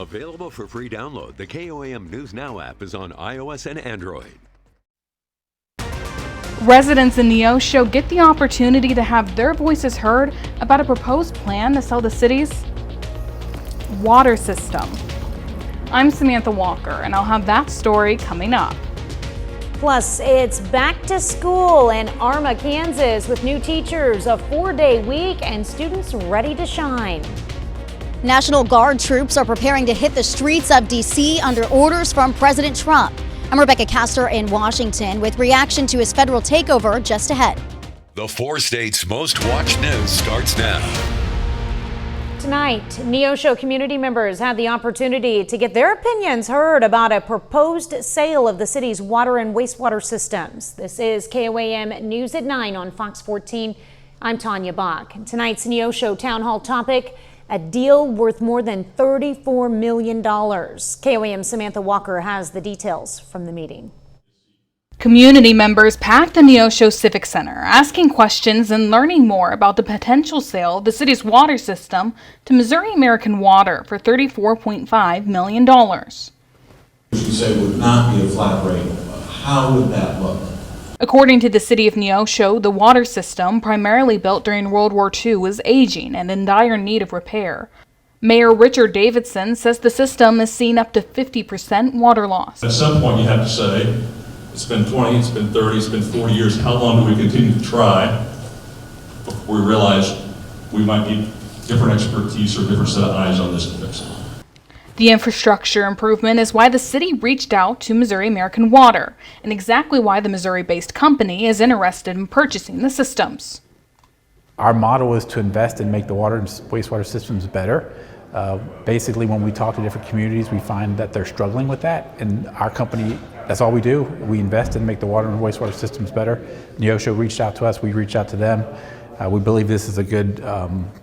Available for free download, the KOAM News Now app is on iOS and Android. Residents in Neosho get the opportunity to have their voices heard about a proposed plan to sell the city's water system. I'm Samantha Walker, and I'll have that story coming up. Plus, it's back to school in Arma, Kansas, with new teachers, a 4-day week, and students ready to shine. National Guard troops are preparing to hit the streets of D.C. under orders from President Trump. I'm Rebecca Castor in Washington with reaction to his federal takeover just ahead. The 4 states' most watched news starts now. Tonight, Neosho community members had the opportunity to get their opinions heard about a proposed sale of the city's water and wastewater systems. This is KOAM News at 9 on Fox 14. I'm Tanya Bach. Tonight's Neosho Town Hall topic, a deal worth more than $34 million. KOAM Samantha Walker has the details from the meeting. Community members packed the Neosho Civic Center, asking questions and learning more about the potential sale of the city's water system to Missouri American Water for $34.5 million. You say would not be a flat rate. How would that look? According to the city of Neosho, the water system, primarily built during World War II, is aging and in dire need of repair. Mayor Richard Davidson says the system has seen up to 50% water loss. At some point you have to say, it's been 20, it's been 30, it's been 40 years. How long do we continue to try before we realize we might need different expertise or different set of eyes on this to fix it? The infrastructure improvement is why the city reached out to Missouri American Water, and exactly why the Missouri-based company is interested in purchasing the systems. Our model is to invest and make the water and wastewater systems better. Basically, when we talk to different communities, we find that they're struggling with that, and our company, that's all we do. We invest and make the water and wastewater systems better. Neosho reached out to us, we reached out to them. We believe this is a good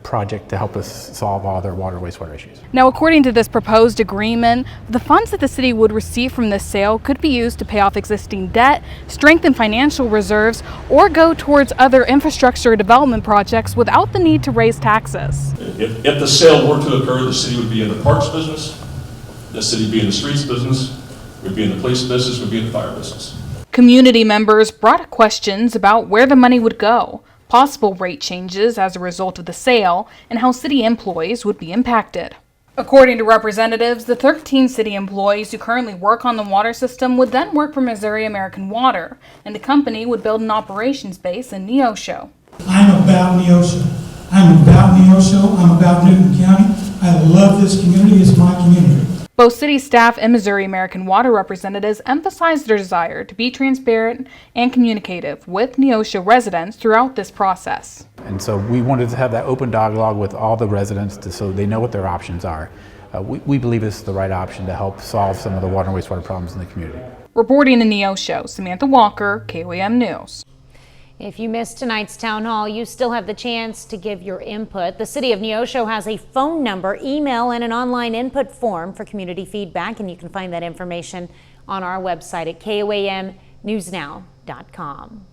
project to help us solve all their water and wastewater issues. Now, according to this proposed agreement, the funds that the city would receive from this sale could be used to pay off existing debt, strengthen financial reserves, or go towards other infrastructure development projects without the need to raise taxes. If the sale were to occur, the city would be in the parks business, the city would be in the streets business, we'd be in the police business, we'd be in the fire business. Community members brought questions about where the money would go, possible rate changes as a result of the sale, and how city employees would be impacted. According to representatives, the 13 city employees who currently work on the water system would then work for Missouri American Water, and the company would build an operations base in Neosho. I'm about Neosho. I'm about Neosho. I'm about Newton County. I love this community. It's my community. Both city staff and Missouri American Water representatives emphasized their desire to be transparent and communicative with Neosho residents throughout this process. And so we wanted to have that open dialogue with all the residents so they know what their options are. We believe this is the right option to help solve some of the water and wastewater problems in the community. Reporting in Neosho, Samantha Walker, KOAM News. If you missed tonight's town hall, you still have the chance to give your input. The city of Neosho has a phone number, email, and an online input form for community feedback, and you can find that information on our website at KOAMnewsnow.com.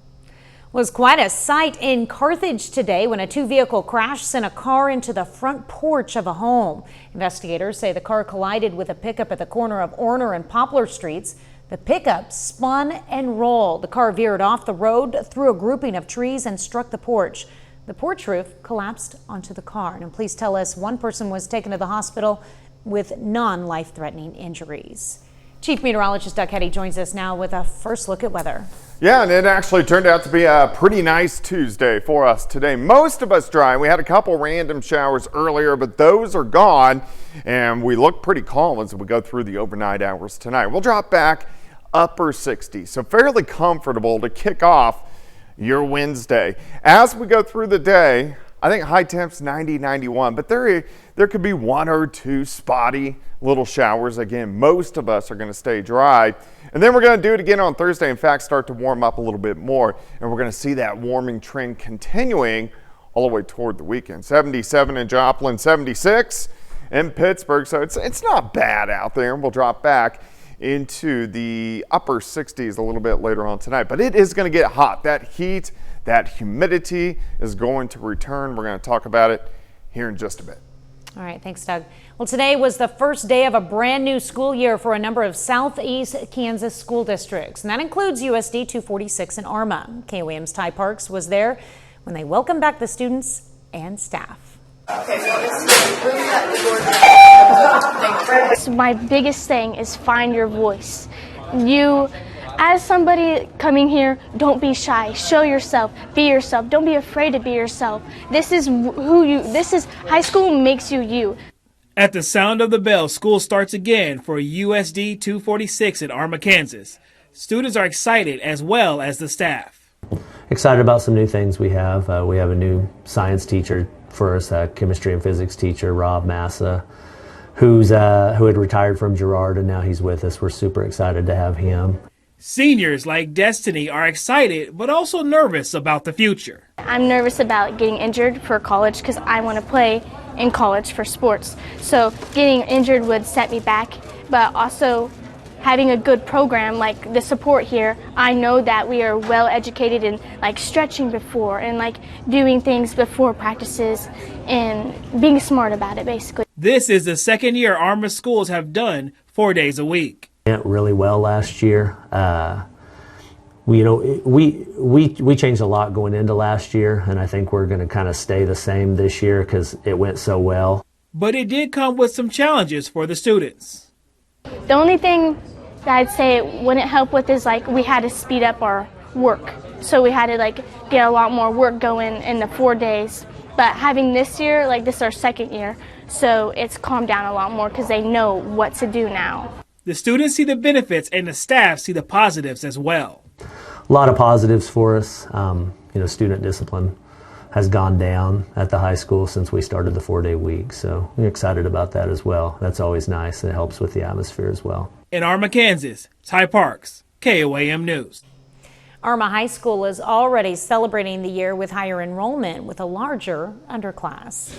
Was quite a sight in Carthage today when a 2-vehicle crash sent a car into the front porch of a home. Investigators say the car collided with a pickup at the corner of Orner and Poplar Streets. The pickup spun and rolled. The car veered off the road through a grouping of trees and struck the porch. The porch roof collapsed onto the car. And police tell us one person was taken to the hospital with non-life-threatening injuries. Chief Meteorologist Doug Hetty joins us now with a first look at weather. Yeah, and it actually turned out to be a pretty nice Tuesday for us today. Most of us dry. We had a couple random showers earlier, but those are gone, and we look pretty calm as we go through the overnight hours tonight. We'll drop back upper 60s, so fairly comfortable to kick off your Wednesday. As we go through the day, I think high temps 90, 91, but there could be 1 or 2 spotty little showers. Again, most of us are going to stay dry. And then we're going to do it again on Thursday. In fact, start to warm up a little bit more. And we're going to see that warming trend continuing all the way toward the weekend. 77 in Joplin, 76 in Pittsburgh. So it's not bad out there. And we'll drop back into the upper 60s a little bit later on tonight. But it is going to get hot. That heat, that humidity is going to return. We're going to talk about it here in just a bit. All right, thanks, Doug. Well, today was the first day of a brand new school year for a number of Southeast Kansas school districts, and that includes USD 246 in Arma. KOAM's Ty Parks was there when they welcomed back the students and staff. My biggest thing is find your voice. You, as somebody coming here, don't be shy. Show yourself. Be yourself. Don't be afraid to be yourself. This is high school makes you you. At the sound of the bell, school starts again for USD 246 in Arma, Kansas. Students are excited as well as the staff. Excited about some new things we have. We have a new science teacher for us, chemistry and physics teacher, Rob Massa, who had retired from Girard, and now he's with us. We're super excited to have him. Seniors like Destiny are excited but also nervous about the future. I'm nervous about getting injured for college because I want to play in college for sports. So getting injured would set me back, but also having a good program like the support here, I know that we are well educated in like stretching before and like doing things before practices and being smart about it basically. This is the second year Arma schools have done 4 days a week. Went really well last year. We changed a lot going into last year, and I think we're going to kind of stay the same this year because it went so well. But it did come with some challenges for the students. The only thing that I'd say it wouldn't help with is like we had to speed up our work. So we had to like get a lot more work going in the 4 days. But having this year, like this is our second year, so it's calmed down a lot more because they know what to do now. The students see the benefits and the staff see the positives as well. A lot of positives for us. Student discipline has gone down at the high school since we started the 4-day week, so we're excited about that as well. That's always nice. It helps with the atmosphere as well. In Arma, Kansas, Ty Parks, KOAM News. Arma High School is already celebrating the year with higher enrollment with a larger underclass.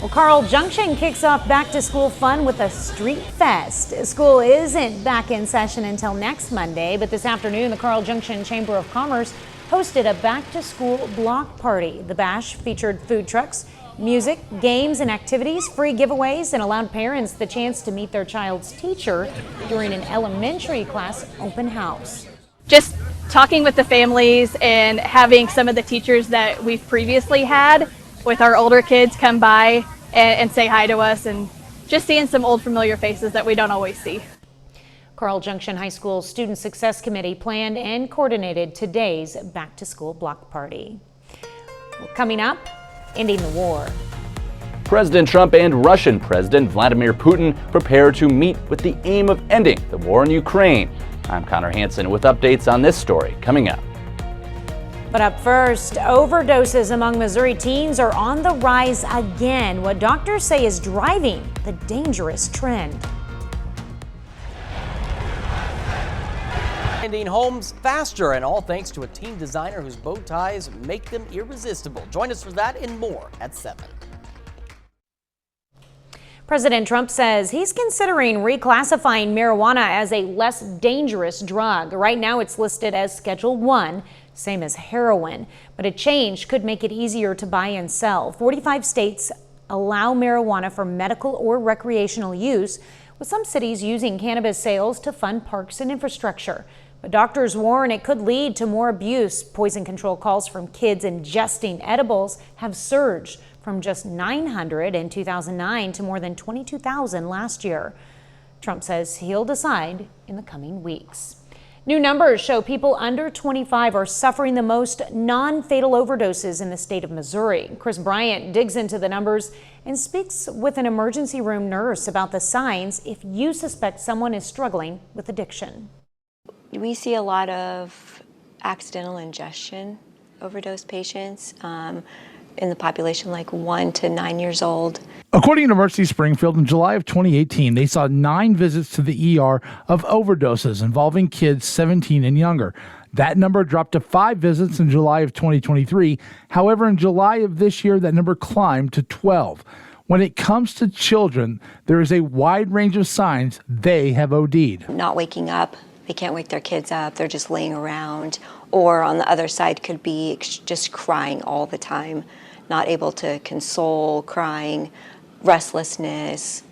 Well, Carl Junction kicks off back-to-school fun with a street fest. School isn't back in session until next Monday, but this afternoon the Carl Junction Chamber of Commerce hosted a back-to-school block party. The bash featured food trucks, music, games, and activities, free giveaways, and allowed parents the chance to meet their child's teacher during an elementary class open house. Just talking with the families and having some of the teachers that we've previously had with our older kids come by and say hi to us, and just seeing some old familiar faces that we don't always see. Carl Junction High School Student Success Committee planned and coordinated today's back-to-school block party. Well, coming up, ending the war. President Trump and Russian President Vladimir Putin prepare to meet with the aim of ending the war in Ukraine. I'm Connor Hansen with updates on this story coming up. But up first, overdoses among Missouri teens are on the rise again, what doctors say is driving the dangerous trend. Finding homes faster, and all thanks to a teen designer whose bow ties make them irresistible. Join us for that and more at 7. President Trump says he's considering reclassifying marijuana as a less dangerous drug. Right now it's listed as Schedule 1, same as heroin, but a change could make it easier to buy and sell. 45 states allow marijuana for medical or recreational use, with some cities using cannabis sales to fund parks and infrastructure. But doctors warn it could lead to more abuse. Poison control calls from kids ingesting edibles have surged from just 900 in 2009 to more than 22,000 last year. Trump says he'll decide in the coming weeks. New numbers show people under 25 are suffering the most non-fatal overdoses in the state of Missouri. Chris Bryant digs into the numbers and speaks with an emergency room nurse about the signs if you suspect someone is struggling with addiction. We see a lot of accidental ingestion overdose patients in the population, like 1 to 9 years old. According to Mercy Springfield, in July of 2018, they saw 9 visits to the ER of overdoses involving kids 17 and younger. That number dropped to 5 visits in July of 2023. However, in July of this year, that number climbed to 12. When it comes to children, there is a wide range of signs they have OD'd. Not waking up. They can't wake their kids up. They're just laying around. Or on the other side could be just crying all the time, not able to console, crying, restlessness.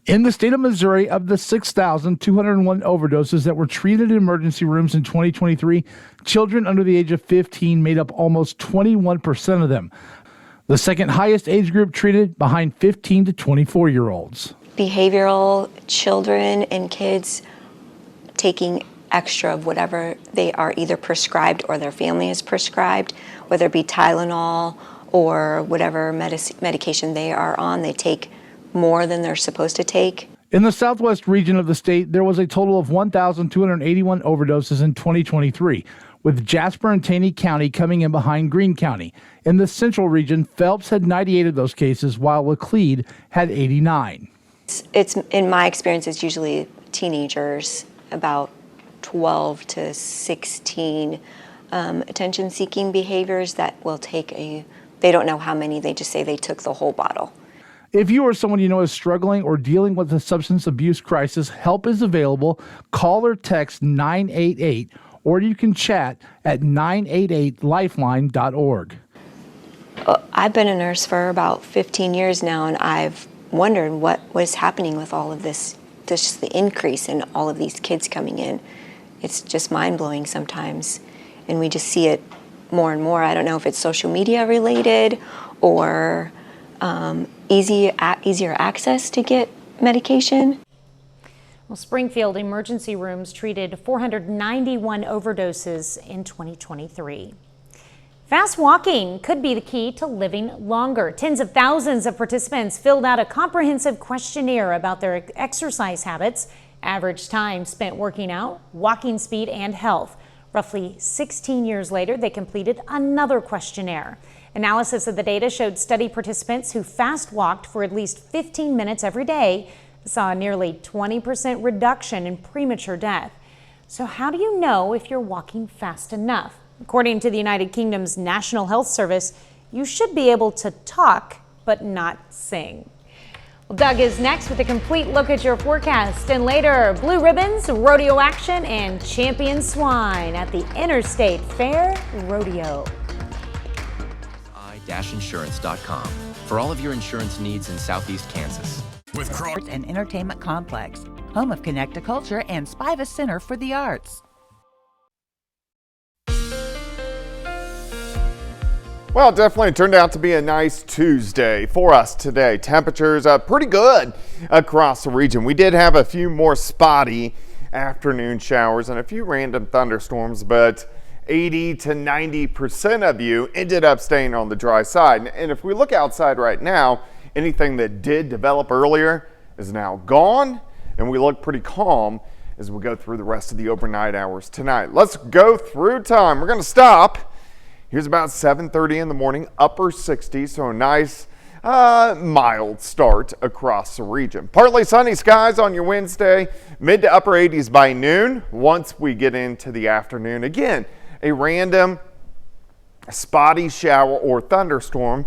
In the state of Missouri, of the 6,201 overdoses that were treated in emergency rooms in 2023, children under the age of 15 made up almost 21% of them. The second highest age group treated behind 15 to 24-year-olds. Behavioral, children and kids taking extra of whatever they are either prescribed or their family is prescribed, whether it be Tylenol or whatever medication they are on, they take more than they're supposed to take. In the southwest region of the state, there was a total of 1,281 overdoses in 2023, with Jasper and Taney County coming in behind Greene County. In the central region, Phelps had 98 of those cases, while Laclede had 89. It's in my experience, it's usually teenagers, about 12 to 16, attention-seeking behaviors that will take they don't know how many, they just say they took the whole bottle. If you or someone you know is struggling or dealing with a substance abuse crisis, help is available. Call or text 988, or you can chat at 988lifeline.org. I've been a nurse for about 15 years now, and I've wondered what was happening with all of this, just the increase in all of these kids coming in. It's just mind-blowing sometimes, and we just see it more and more. I don't know if it's social media related or easier access to get medication. Well, Springfield emergency rooms treated 491 overdoses in 2023. Fast walking could be the key to living longer. Tens of thousands of participants filled out a comprehensive questionnaire about their exercise habits, average time spent working out, walking speed, and health. Roughly 16 years later, they completed another questionnaire. Analysis of the data showed study participants who fast walked for at least 15 minutes every day saw a nearly 20% reduction in premature death. So how do you know if you're walking fast enough? According to the United Kingdom's National Health Service, you should be able to talk but not sing. Well, Doug is next with a complete look at your forecast, and later, blue ribbons, rodeo action, and champion swine at the Interstate Fair Rodeo. i-insurance.com for all of your insurance needs in Southeast Kansas. With Sports and Entertainment Complex, home of Connect-A-Culture and Spiva Center for the Arts. Well, it definitely turned out to be a nice Tuesday for us today. Temperatures pretty good across the region. We did have a few more spotty afternoon showers and a few random thunderstorms, but 80 to 90% of you ended up staying on the dry side. And if we look outside right now, anything that did develop earlier is now gone, and we look pretty calm as we go through the rest of the overnight hours tonight. Let's go through time. We're going to stop. Here's about 7:30 in the morning, upper 60s, so a nice mild start across the region. Partly sunny skies on your Wednesday, mid to upper 80s by noon. Once we get into the afternoon, again, a random spotty shower or thunderstorm,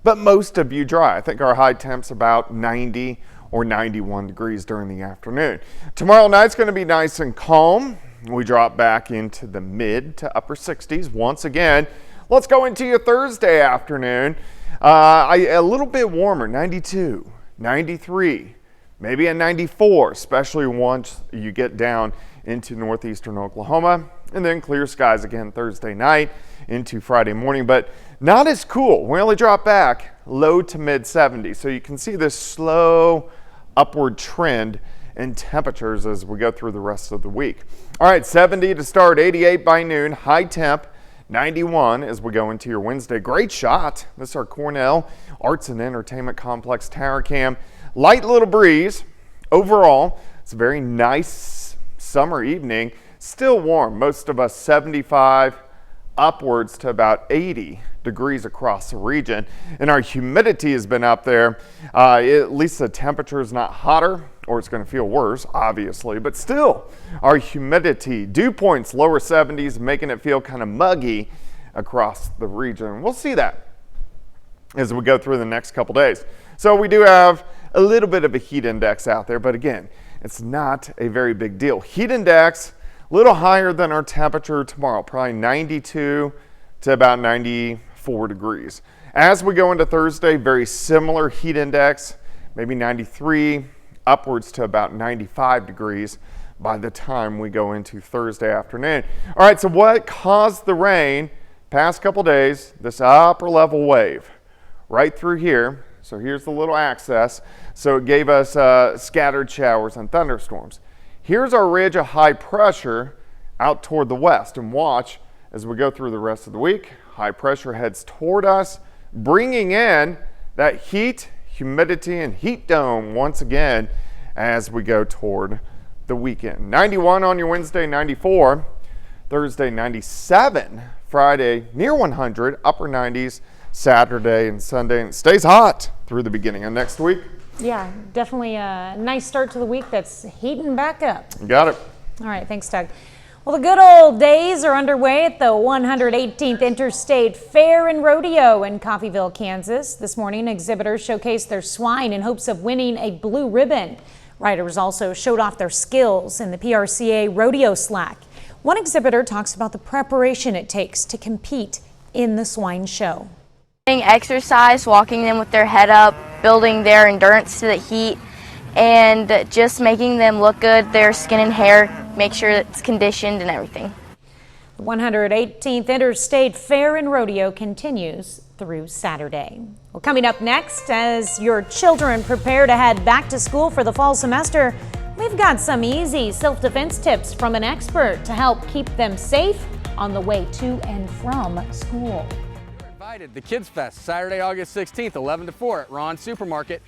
but most of you dry. I think our high temp's about 90 or 91 degrees during the afternoon. Tomorrow night's going to be nice and calm. We drop back into the mid to upper 60s once again. Let's go into your Thursday afternoon. A little bit warmer, 92, 93, maybe a 94, especially once you get down into northeastern Oklahoma. And then clear skies again Thursday night into Friday morning, but not as cool. We only drop back low to mid 70s. So you can see this slow upward trend in temperatures as we go through the rest of the week. All right, 70 to start, 88 by noon, high temp, 91 as we go into your Wednesday. Great shot. This is our Cornell Arts and Entertainment Complex tower cam. Light little breeze. Overall, it's a very nice summer evening. Still warm. Most of us 75 upwards to about 80 degrees across the region. And our humidity has been up there. At least the temperature is not hotter, or it's going to feel worse, obviously. But still, our humidity, dew points, lower 70s, making it feel kind of muggy across the region. We'll see that as we go through the next couple days. So we do have a little bit of a heat index out there, but again, it's not a very big deal. Heat index, a little higher than our temperature tomorrow, probably 92 to about 94 degrees. As we go into Thursday, very similar heat index, maybe 93, upwards to about 95 degrees by the time we go into Thursday afternoon. All right, so what caused the rain past couple days? This upper level wave right through here. So here's the little axis. So it gave us scattered showers and thunderstorms. Here's our ridge of high pressure out toward the west, and watch as we go through the rest of the week. High pressure heads toward us, bringing in that heat, humidity, and heat dome once again as we go toward the weekend. 91 on your Wednesday, 94. Thursday, 97. Friday, near 100. Upper 90s Saturday and Sunday. And it stays hot through the beginning of next week. Yeah, definitely a nice start to the week that's heating back up. Got it. All right, thanks, Doug. Well, the good old days are underway at the 118th Interstate Fair and Rodeo in Coffeyville, Kansas. This morning, exhibitors showcased their swine in hopes of winning a blue ribbon. Riders also showed off their skills in the PRCA rodeo slack. One exhibitor talks about the preparation it takes to compete in the swine show. Exercise, walking them with their head up, building their endurance to the heat, and just making them look good, their skin and hair, make sure it's conditioned and everything. The 118th Interstate Fair and Rodeo continues through Saturday. Well, coming up next, as your children prepare to head back to school for the fall semester, we've got some easy self-defense tips from an expert to help keep them safe on the way to and from school. You're invited to Kids Fest, Saturday, August 16th, 11 to 4 at Ron Supermarket.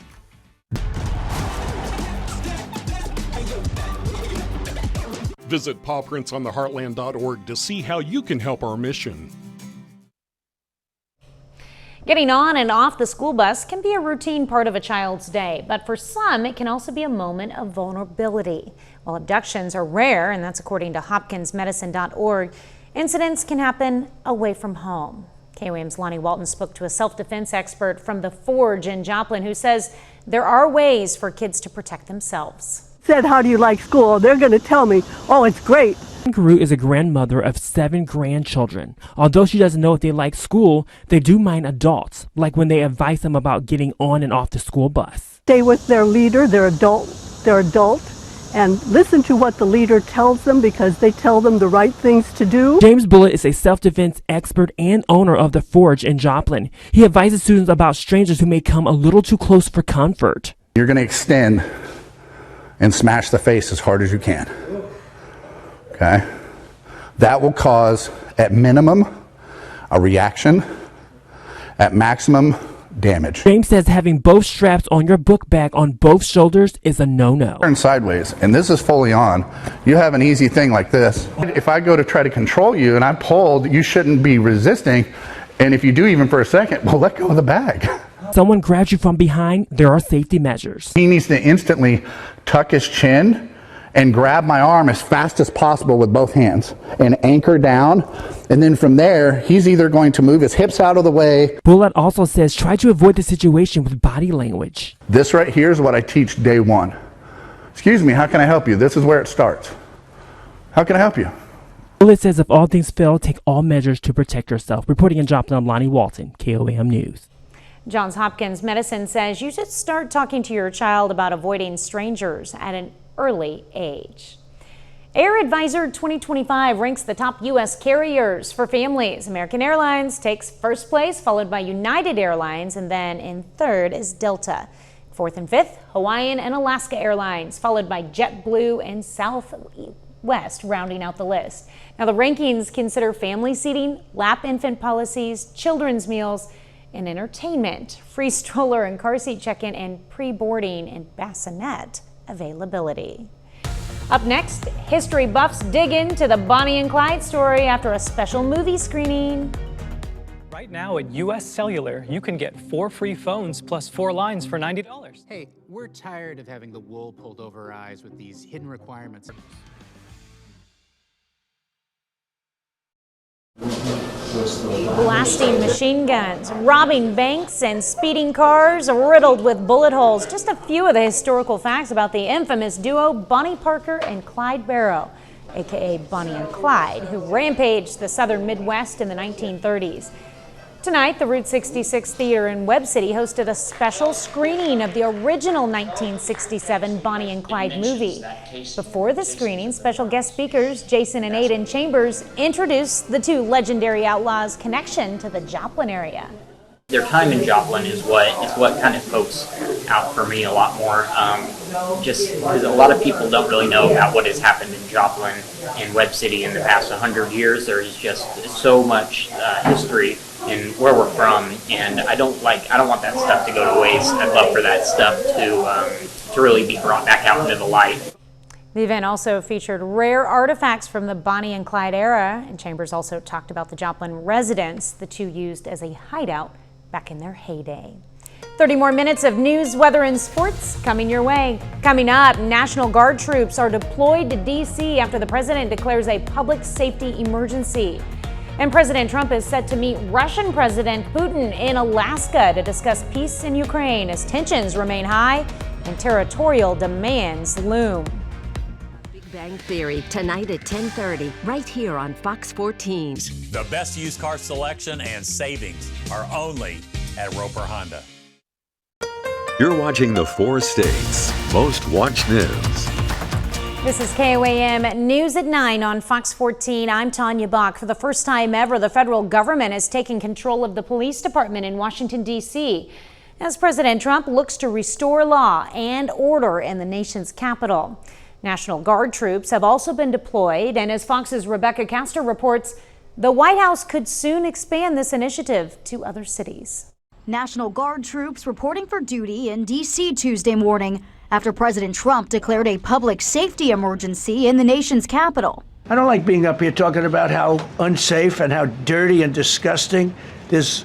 Visit pawprintsontheheartland.org to see how you can help our mission. Getting on and off the school bus can be a routine part of a child's day, but for some, it can also be a moment of vulnerability. While abductions are rare, and that's according to hopkinsmedicine.org, incidents can happen away from home. KOAM's Lonnie Walton spoke to a self-defense expert from the Forge in Joplin who says there are ways for kids to protect themselves. Said, how do you like school? They're going to tell me, oh, it's great. Guru is a grandmother of 7 grandchildren. Although she doesn't know if they like school, they do mind adults, like when they advise them about getting on and off the school bus. Stay with their leader, their adult, and listen to what the leader tells them because they tell them the right things to do. James Bullitt is a self-defense expert and owner of the Forge in Joplin. He advises students about strangers who may come a little too close for comfort. You're going to extend and smash the face as hard as you can. Okay? That will cause, at minimum, a reaction, at maximum, damage. James says having both straps on your book bag on both shoulders is a no-no. Turn sideways, and this is fully on. You have an easy thing like this. If I go to try to control you and I'm pulled, you shouldn't be resisting. And if you do even for a second, well, let go of the bag. Someone grabs you from behind, there are safety measures. He needs to instantly tuck his chin and grab my arm as fast as possible with both hands and anchor down. And then from there, he's either going to move his hips out of the way. Bullitt also says try to avoid the situation with body language. This right here is what I teach day one. Excuse me, how can I help you? This is where it starts. How can I help you? Bullitt says if all things fail, take all measures to protect yourself. Reporting in Joplin, I'm Lonnie Walton, KOAM News. Johns Hopkins Medicine says you should start talking to your child about avoiding strangers at an early age. Air Advisor 2025 ranks the top U.S. carriers for families. American Airlines takes first place, followed by United Airlines, and then in third is Delta. Fourth and fifth, Hawaiian and Alaska Airlines, followed by JetBlue and Southwest, rounding out the list. Now, the rankings consider family seating, lap infant policies, children's meals, and entertainment, free stroller and car seat check-in, and pre-boarding and bassinet availability. Up next, history buffs dig into the Bonnie and Clyde story after a special movie screening. Right now at US Cellular, you can get 4 free phones plus 4 lines for $90. Hey, we're tired of having the wool pulled over our eyes with these hidden requirements. Blasting machine guns, robbing banks, and speeding cars riddled with bullet holes. Just a few of the historical facts about the infamous duo Bonnie Parker and Clyde Barrow, aka Bonnie and Clyde, who rampaged the southern Midwest in the 1930s. Tonight, the Route 66 Theater in Webb City hosted a special screening of the original 1967 Bonnie and Clyde movie. Before the screening, special guest speakers Jason and Aiden Chambers introduced the two legendary outlaws' connection to the Joplin area. Their time in Joplin is what kind of pokes out for me a lot more, just because a lot of people don't really know about what has happened in Joplin and Webb City in the past 100 years. There is just so much history in where we're from, and I don't want that stuff to go to waste. I'd love for that stuff to really be brought back out into the light. The event also featured rare artifacts from the Bonnie and Clyde era, and Chambers also talked about the Joplin residence the two used as a hideout back in their heyday. 30 more minutes of news, weather, and sports coming your way. Coming up, National Guard troops are deployed to D.C. after the president declares a public safety emergency. And President Trump is set to meet Russian President Putin in Alaska to discuss peace in Ukraine as tensions remain high and territorial demands loom. Big Bang Theory, tonight at 10:30, right here on Fox 14. The best used car selection and savings are only at Roper Honda. You're watching the 4 states' most watched news. This is KOAM News at 9 on Fox 14. I'm Tanya Bach. For the first time ever, the federal government is taking control of the police department in Washington, D.C. as President Trump looks to restore law and order in the nation's capital. National Guard troops have also been deployed, and as Fox's Rebecca Castor reports, the White House could soon expand this initiative to other cities. National Guard troops reporting for duty in D.C. Tuesday morning after President Trump declared a public safety emergency in the nation's capital. I don't like being up here talking about how unsafe and how dirty and disgusting this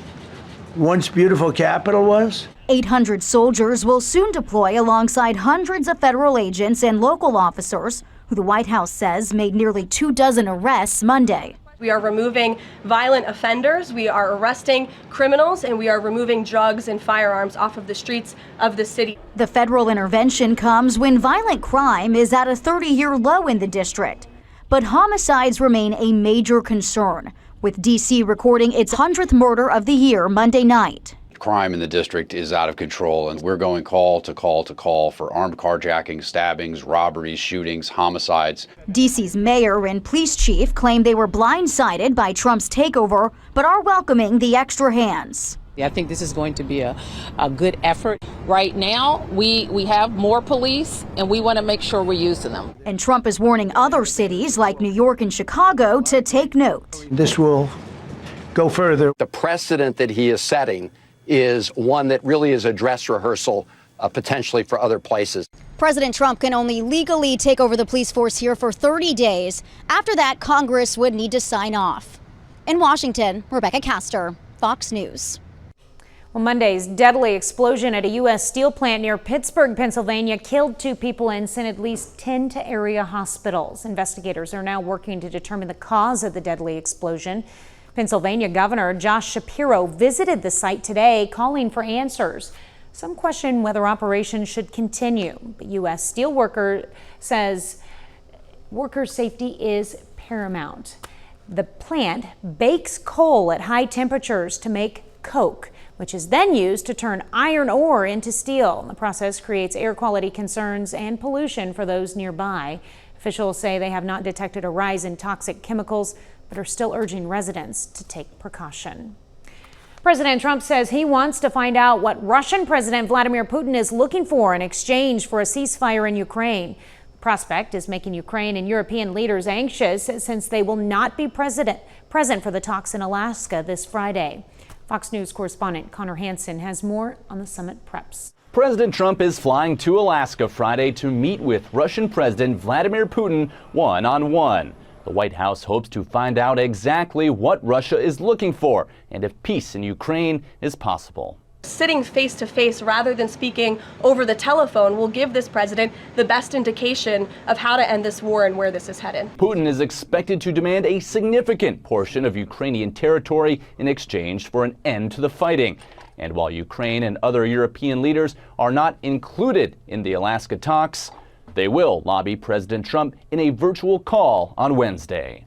once beautiful capital was. 800 soldiers will soon deploy alongside hundreds of federal agents and local officers who the White House says made nearly 24 arrests Monday. We are removing violent offenders, we are arresting criminals, and we are removing drugs and firearms off of the streets of the city. The federal intervention comes when violent crime is at a 30-year low in the district. But homicides remain a major concern, with D.C. recording its 100th murder of the year Monday night. Crime in the district is out of control, and we're going call to call to call for armed carjacking, stabbings, robberies, shootings, homicides. D.C.'s mayor and police chief claim they were blindsided by Trump's takeover, but are welcoming the extra hands. I think this is going to be a good effort. Right now, we have more police, and we want to make sure we're using them. And Trump is warning other cities like New York and Chicago to take note. This will go further. The precedent that he is setting is one that really is a dress rehearsal potentially for other places. President Trump can only legally take over the police force here for 30 days. After that, Congress would need to sign off. In Washington, Rebecca Castor, Fox News. Well, Monday's deadly explosion at a U.S. steel plant near Pittsburgh, Pennsylvania, killed 2 people and sent at least 10 to area hospitals. Investigators are now working to determine the cause of the deadly explosion. Pennsylvania Governor Josh Shapiro visited the site today, calling for answers. Some question whether operations should continue, but U.S. Steelworker says worker safety is paramount. The plant bakes coal at high temperatures to make coke, which is then used to turn iron ore into steel. The process creates air quality concerns and pollution for those nearby. Officials say they have not detected a rise in toxic chemicals, but are still urging residents to take precaution. President Trump says he wants to find out what Russian President Vladimir Putin is looking for in exchange for a ceasefire in Ukraine. The prospect is making Ukraine and European leaders anxious since they will not be present for the talks in Alaska this Friday. Fox News correspondent Connor Hansen has more on the summit preps. President Trump is flying to Alaska Friday to meet with Russian President Vladimir Putin one-on-one. The White House hopes to find out exactly what Russia is looking for and if peace in Ukraine is possible. Sitting face to face rather than speaking over the telephone will give this president the best indication of how to end this war and where this is headed. Putin is expected to demand a significant portion of Ukrainian territory in exchange for an end to the fighting. And while Ukraine and other European leaders are not included in the Alaska talks, They will lobby President Trump in a virtual call on Wednesday.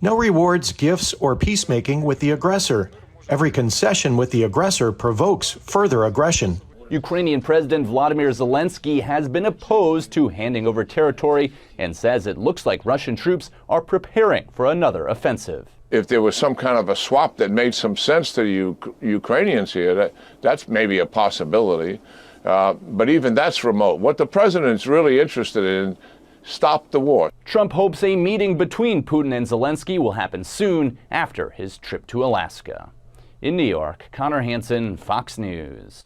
No rewards, gifts, or peacemaking with the aggressor. Every concession with the aggressor provokes further aggression. Ukrainian President Vladimir Zelensky has been opposed to handing over territory and says it looks like Russian troops are preparing for another offensive. If there was some kind of a swap that made some sense to the Ukrainians here, that's maybe a possibility. But even that's remote. What the president's really interested in, stop the war. Trump hopes a meeting between Putin and Zelensky will happen soon after his trip to Alaska. In New York, Connor Hansen, Fox News.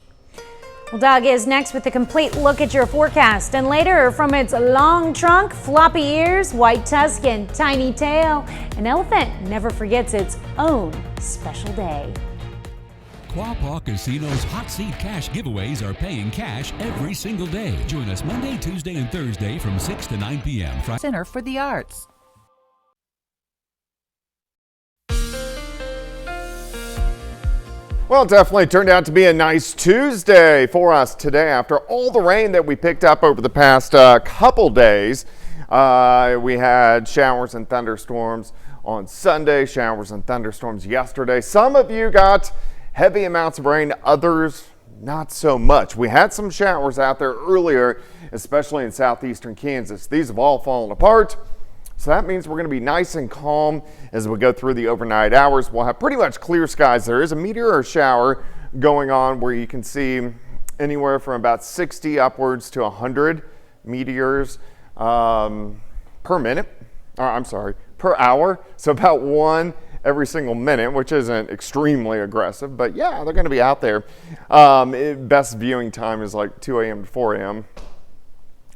Well, Doug is next with a complete look at your forecast. And later, from its long trunk, floppy ears, white tusk, and tiny tail, an elephant never forgets its own special day. Quapaw Casino's Hot Seat Cash giveaways are paying cash every single day. Join us Monday, Tuesday, and Thursday from 6 to 9 p.m. Center for the Arts. Well, it definitely turned out to be a nice Tuesday for us today after all the rain that we picked up over the past couple days. We had showers and thunderstorms on Sunday, showers and thunderstorms yesterday. Some of you got heavy amounts of rain, others not so much. We had some showers out there earlier, especially in southeastern Kansas. These have all fallen apart. So that means we're going to be nice and calm as we go through the overnight hours. We'll have pretty much clear skies. There is a meteor shower going on where you can see anywhere from about 60 upwards to 100 meteors per hour. So about one every single minute, which isn't extremely aggressive, but yeah, they're going to be out there. Best viewing time is like 2 a.m. to 4 a.m.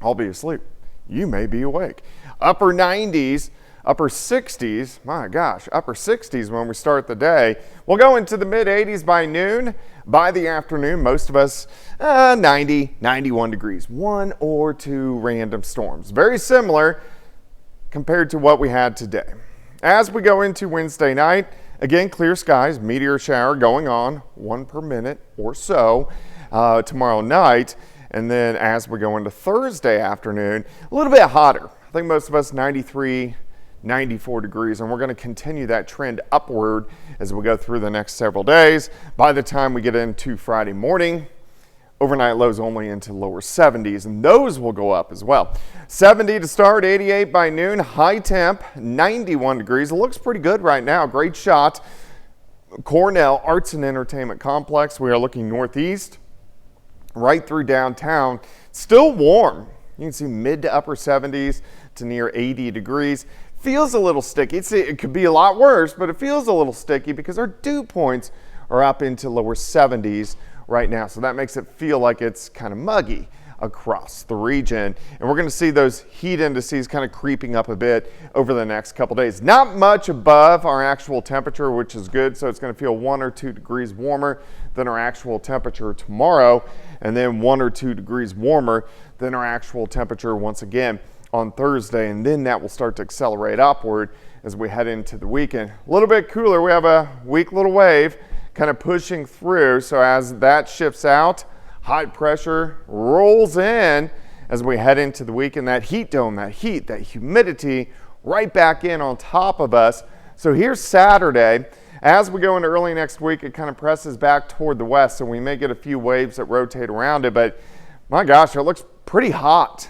I'll be asleep. You may be awake. Upper 90s, upper 60s, my gosh, upper 60s when we start the day. We'll go into the mid 80s by noon. By the afternoon, most of us 90, 91 degrees. One or two random storms. Very similar compared to what we had today. As we go into Wednesday night, again, clear skies, meteor shower going on, 1 per minute or so tomorrow night. And then as we go into Thursday afternoon, a little bit hotter. I think most of us 93, 94 degrees, and we're going to continue that trend upward as we go through the next several days. By the time we get into Friday morning, overnight lows only into lower 70s, and those will go up as well. 70 to start, 88 by noon, high temp, 91 degrees. It looks pretty good right now. Great shot. Cornell Arts and Entertainment Complex. We are looking northeast, right through downtown. Still warm. You can see mid to upper 70s to near 80 degrees. Feels a little sticky. It could be a lot worse, but it feels a little sticky because our dew points are up into lower 70s right now. So that makes it feel like it's kind of muggy across the region. And we're going to see those heat indices kind of creeping up a bit over the next couple days. Not much above our actual temperature, which is good. So it's going to feel 1 or 2 degrees warmer than our actual temperature tomorrow, and then 1 or 2 degrees warmer than our actual temperature once again on Thursday. And then that will start to accelerate upward as we head into the weekend. A little bit cooler. We have a weak little wave kind of pushing through. So as that shifts out, high pressure rolls in as we head into the weekend. That heat dome, that heat, that humidity right back in on top of us. So here's Saturday. As we go into early next week, it kind of presses back toward the west, so we may get a few waves that rotate around it, but my gosh, it looks pretty hot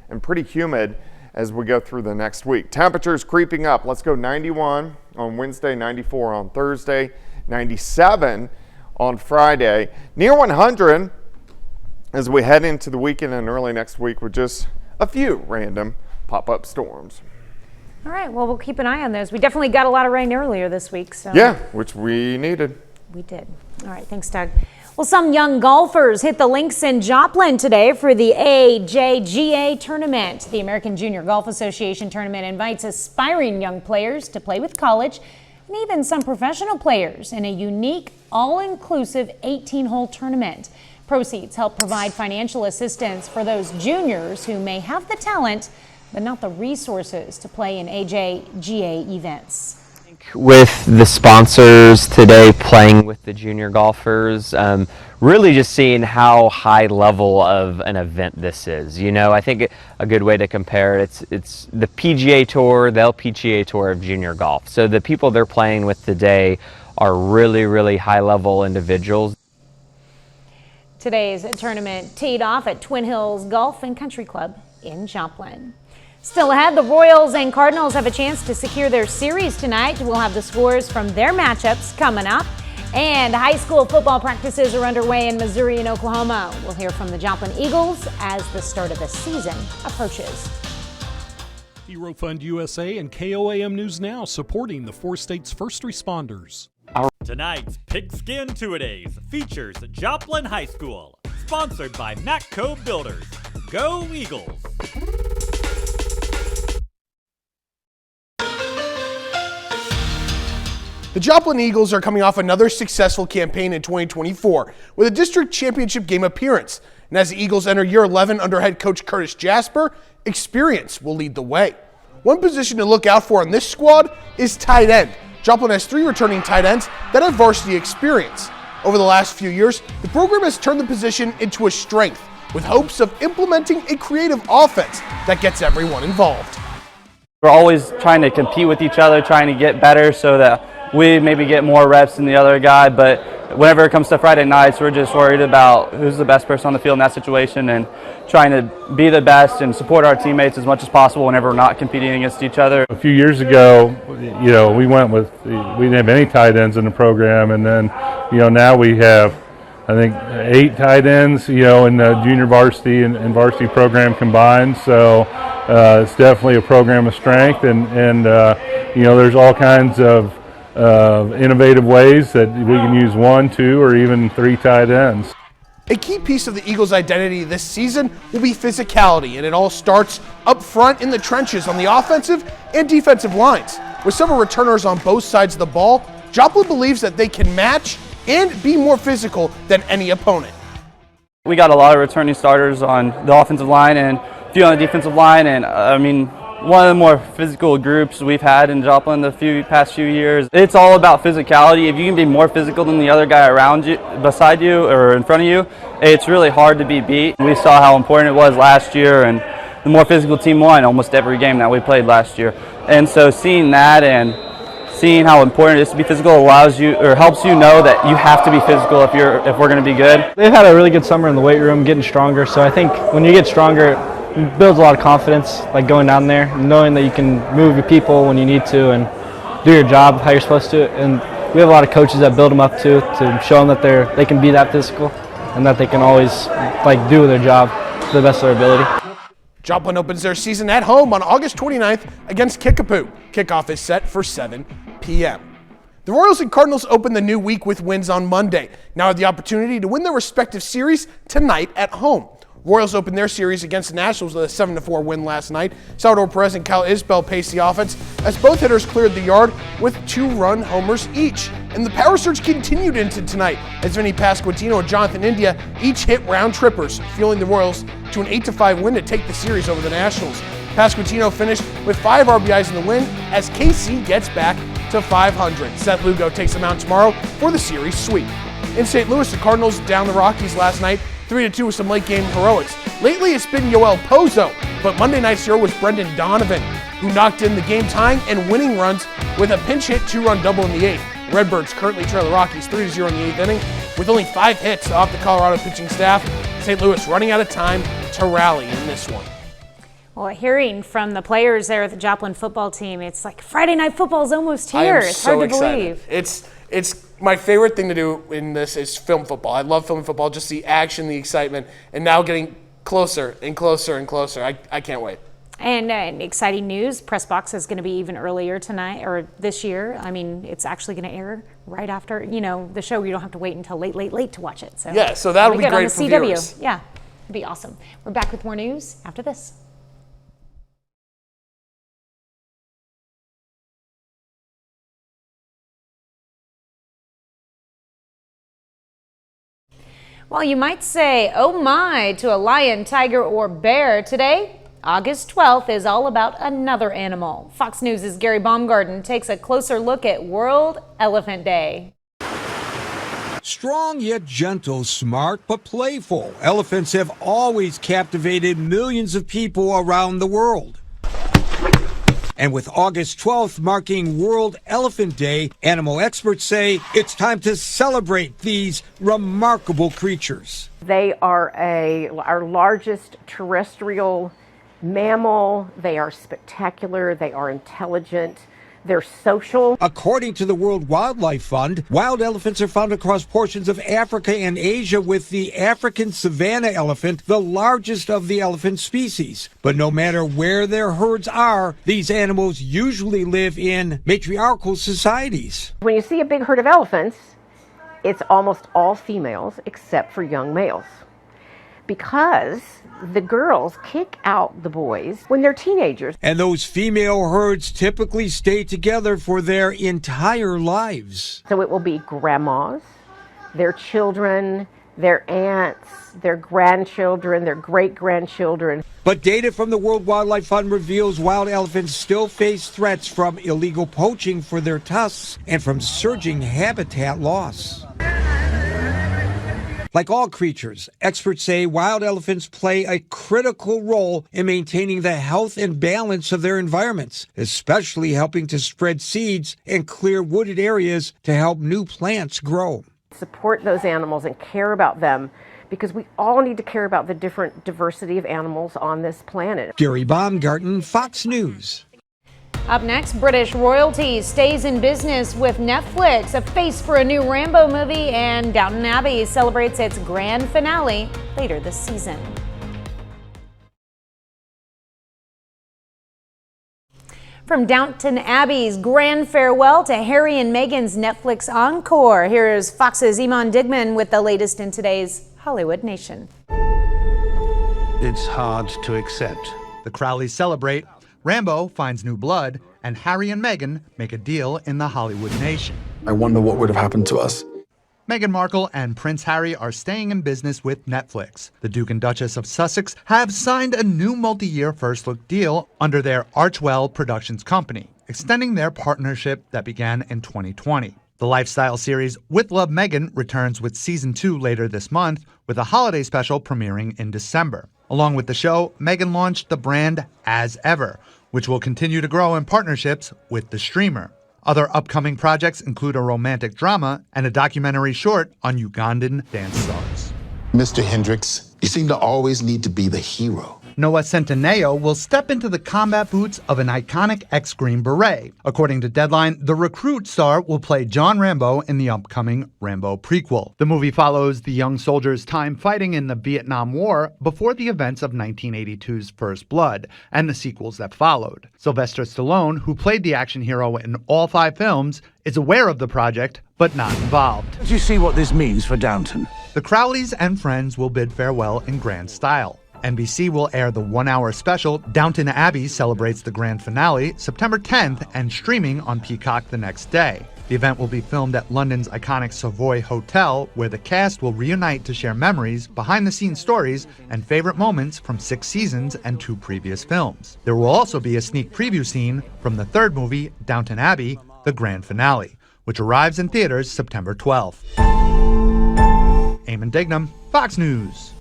and pretty humid as we go through the next week. Temperatures creeping up. Let's go 91 on Wednesday, 94 on Thursday, 97 on Friday, near 100 as we head into the weekend and early next week with just a few random pop-up storms. All right, well, we'll keep an eye on those. We definitely got a lot of rain earlier this week. So yeah, which we needed. We did. All right, thanks, Doug. Well, some young golfers hit the links in Joplin today for the AJGA tournament. The American Junior Golf Association tournament invites aspiring young players to play with college and even some professional players in a unique, all-inclusive 18-hole tournament. Proceeds help provide financial assistance for those juniors who may have the talent but not the resources to play in AJGA events. with the sponsors today, playing with the junior golfers, really just seeing how high level of an event this is. You know, I think a good way to compare it's the PGA Tour, the LPGA Tour of junior golf. So the people they're playing with today are really, really high level individuals. Today's tournament teed off at Twin Hills Golf and Country Club in Joplin. Still ahead, the Royals and Cardinals have a chance to secure their series tonight. We'll have the scores from their matchups coming up. And high school football practices are underway in Missouri and Oklahoma. We'll hear from the Joplin Eagles as the start of the season approaches. Hero Fund USA and KOAM News Now supporting the 4 states' first responders. Tonight's Pigskin Two-A-Days features Joplin High School, sponsored by Matco Builders. Go Eagles! The Joplin Eagles are coming off another successful campaign in 2024 with a district championship game appearance. And as the Eagles enter year 11 under head coach Curtis Jasper, experience will lead the way. One position to look out for on this squad is tight end. Joplin has 3 returning tight ends that have varsity experience. Over the last few years, the program has turned the position into a strength with hopes of implementing a creative offense that gets everyone involved. We're always trying to compete with each other, trying to get better so that we maybe get more reps than the other guy, but whenever it comes to Friday nights, we're just worried about who's the best person on the field in that situation and trying to be the best and support our teammates as much as possible whenever we're not competing against each other. A few years ago, you know, we didn't have any tight ends in the program, and then, you know, now we have, I think, 8 tight ends, you know, in the junior varsity and varsity program combined. So it's definitely a program of strength, and you know, there's all kinds of innovative ways that we can use 1, 2, or even 3 tight ends. A key piece of the Eagles' identity this season will be physicality, and it all starts up front in the trenches on the offensive and defensive lines. With several returners on both sides of the ball, Joplin believes that they can match and be more physical than any opponent. We got a lot of returning starters on the offensive line and a few on the defensive line, and I mean, one of the more physical groups we've had in Joplin the past few years. It's all about physicality. If you can be more physical than the other guy around you, beside you, or in front of you, it's really hard to be beat. We saw how important it was last year, and the more physical team won almost every game that we played last year. And so seeing that and seeing how important it is to be physical allows you, or helps you know that you have to be physical if we're going to be good. They've had a really good summer in the weight room, getting stronger. So I think when you get stronger, it builds a lot of confidence, like going down there, knowing that you can move your people when you need to and do your job how you're supposed to. And we have a lot of coaches that build them up to show them that they can be that physical and that they can always like do their job to the best of their ability. Joplin opens their season at home on August 29th against Kickapoo. Kickoff is set for 7 p.m. The Royals and Cardinals open the new week with wins on Monday. Now have the opportunity to win their respective series tonight at home. Royals opened their series against the Nationals with a 7-4 win last night. Salvador Perez and Kyle Isbell paced the offense as both hitters cleared the yard with 2-run homers each. And the power surge continued into tonight as Vinny Pasquantino and Jonathan India each hit round trippers, fueling the Royals to an 8-5 win to take the series over the Nationals. Pasquantino finished with 5 RBIs in the win as KC gets back to 500. Seth Lugo takes them out tomorrow for the series sweep. In St. Louis, the Cardinals downed the Rockies last night 3-2 with some late game heroics. Lately it's been Yoel Pozo, but Monday night's hero was Brendan Donovan, who knocked in the game-tying and winning runs with a pinch hit 2-run double in the 8th. Redbirds currently trail the Rockies 3-0 in the 8th inning with only 5 hits off the Colorado pitching staff. St. Louis running out of time to rally in this one. Well, hearing from the players there at the Joplin football team, it's like Friday Night Football is almost here. It's hard to believe. It's my favorite thing to do in this is film football. I love filming football, just the action, the excitement, and now getting closer and closer and closer. I can't wait. And exciting news, Press Box is going to be even earlier tonight, or this year. I mean, it's actually going to air right after, the show. You don't have to wait until late to watch it. So yeah, so that'll be great on the for CW. viewers. Yeah, it'll be awesome. We're back with more news after this. Well, you might say, oh my, to a lion, tiger, or bear. Today, August 12th is all about another animal. Fox News' Gary Baumgarten takes a closer look at World Elephant Day. Strong yet gentle, smart but playful, elephants have always captivated millions of people around the world. And with August 12th marking World Elephant Day, animal experts say it's time to celebrate these remarkable creatures. They are our largest terrestrial mammal. They are spectacular. They are intelligent. They're social. According to the World Wildlife Fund, wild elephants are found across portions of Africa and Asia, with the African savanna elephant the largest of the elephant species. But no matter where their herds are, these animals usually live in matriarchal societies. When you see a big herd of elephants, it's almost all females except for young males, because the girls kick out the boys when they're teenagers. And those female herds typically stay together for their entire lives. So it will be grandmas, their children, their aunts, their grandchildren, their great-grandchildren. But data from the World Wildlife Fund reveals wild elephants still face threats from illegal poaching for their tusks and from surging habitat loss. Like all creatures, experts say wild elephants play a critical role in maintaining the health and balance of their environments, especially helping to spread seeds and clear wooded areas to help new plants grow. Support those animals and care about them, because we all need to care about the different diversity of animals on this planet. Gary Baumgarten, Fox News. Up next, British royalty stays in business with Netflix, a face for a new Rambo movie, and Downton Abbey celebrates its grand finale later this season. From Downton Abbey's grand farewell to Harry and Meghan's Netflix encore, here's Fox's Iman Digman with the latest in today's Hollywood Nation. It's hard to accept. The Crowleys celebrate, Rambo finds new blood, and Harry and Meghan make a deal in the Hollywood Nation. I wonder what would have happened to us. Meghan Markle and Prince Harry are staying in business with Netflix. The Duke and Duchess of Sussex have signed a new multi-year first-look deal under their Archwell Productions company, extending their partnership that began in 2020. The lifestyle series With Love Meghan returns with Season 2 later this month, with a holiday special premiering in December. Along with the show, Meghan launched the brand As Ever, which will continue to grow in partnerships with the streamer. Other upcoming projects include a romantic drama and a documentary short on Ugandan dance stars. Mr. Hendricks, you seem to always need to be the hero. Noah Centineo will step into the combat boots of an iconic ex-Green Beret. According to Deadline, the Recruit star will play John Rambo in the upcoming Rambo prequel. The movie follows the young soldier's time fighting in the Vietnam War before the events of 1982's First Blood and the sequels that followed. Sylvester Stallone, who played the action hero in all 5 films, is aware of the project, but not involved. Do you see what this means for Downton? The Crowleys and friends will bid farewell in grand style. NBC will air the 1-hour special Downton Abbey celebrates the grand finale September 10th and streaming on Peacock the next day. The event will be filmed at London's iconic Savoy Hotel, where the cast will reunite to share memories, behind-the-scenes stories, and favorite moments from 6 seasons and 2 previous films. There will also be a sneak preview scene from the 3rd movie, Downton Abbey, the grand finale, which arrives in theaters September 12th. Eamon Dignam, Fox News.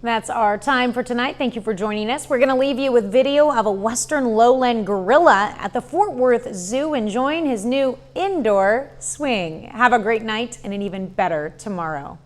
That's our time for tonight. Thank you for joining us. We're going to leave you with video of a western lowland gorilla at the Fort Worth Zoo enjoying his new indoor swing. Have a great night and an even better tomorrow.